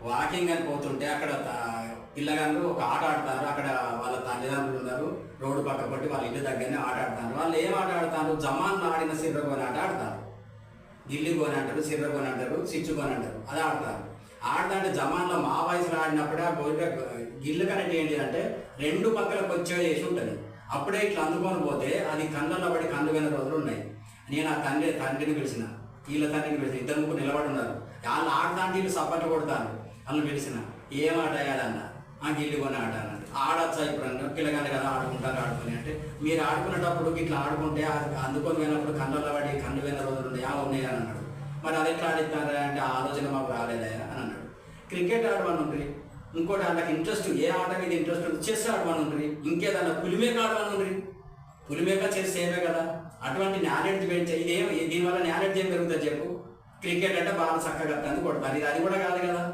Walking అని పోతుంటే అక్కడ పిల్లగాళ్ళు ఒక ఆట ఆడతారు. అక్కడ వాళ్ళ తల్లిదండ్రులు ఉన్నారు, రోడ్డు పక్క కొట్టి వాళ్ళ ఇంటి దగ్గరనే ఆట ఆడతారు. వాళ్ళు ఏం ఆట ఆడతారు? జమాన్లో ఆడిన సిర్రగోని ఆట ఆడతారు. గిల్లి కొని అంటారు, సిర్రగోని అంటారు, సిచ్చుకొని అంటారు. అది ఆడతారు. ఆడతాంటే జమాన్లో మా వయసులో ఆడినప్పుడే ఆ గిల్లు కనెక్ట్ ఏంటి అంటే రెండు పక్కలకు వచ్చే చేసి ఉంటుంది. అప్పుడే ఇట్లా అందుకొని పోతే అది కళ్ళల్లో పడి కళ్ళు పోయిన రోజులు ఉన్నాయి. నేను ఆ తండ్రిని పిలిచిన, వీళ్ళ తండ్రిని పిలిచిన, ఇద్దరు ముగ్గురు నిలబడి ఉన్నారు. వాళ్ళు ఆడదాంటి వీళ్ళు సపోర్ట్ కొడతారు. వాళ్ళు పిలిచిన ఏం ఆట వేయాలన్న గిల్లి కొని ఆట అన్నట్టు. ఆడచ్చా ఇప్పుడు అన్న పిల్లగానే కదా ఆడుకుంటారు ఆడుకుని అంటే మీరు ఆడుకునేటప్పుడు ఇట్లా ఆడుకుంటే అందుకొని పోయినప్పుడు కళ్ళల్లో పడి కళ్ళు పోయిన రోజులు ఉన్నాయి ఉన్నాయి అని అన్నాడు. మరి అది ఎట్లా ఆడిస్తారా అంటే ఆ ఆలోచన మాకు రాలేదా అని అన్నాడు. క్రికెట్ ఆడమని ఉంటుంది, ఇంకోటి వాళ్ళకి ఇంట్రెస్ట్ ఏ ఆట మీద ఇంట్రెస్ట్ ఉంటుంది చెస్ ఆడమని ఉంటుంది, ఇంకేదన్నా పులిమేక ఆడమని ఉంటుంది. పులిమేక చెస్ సేమే కదా. అటువంటి నాలెడ్జ్ పెంచే ఇదేం దీనివల్ల నాలెడ్జ్ ఏం పెరుగుతుంది చెప్పు. క్రికెట్ అంటే బాగా చక్కగా కొడతారు, ఇది అది కూడా కాదు కదా.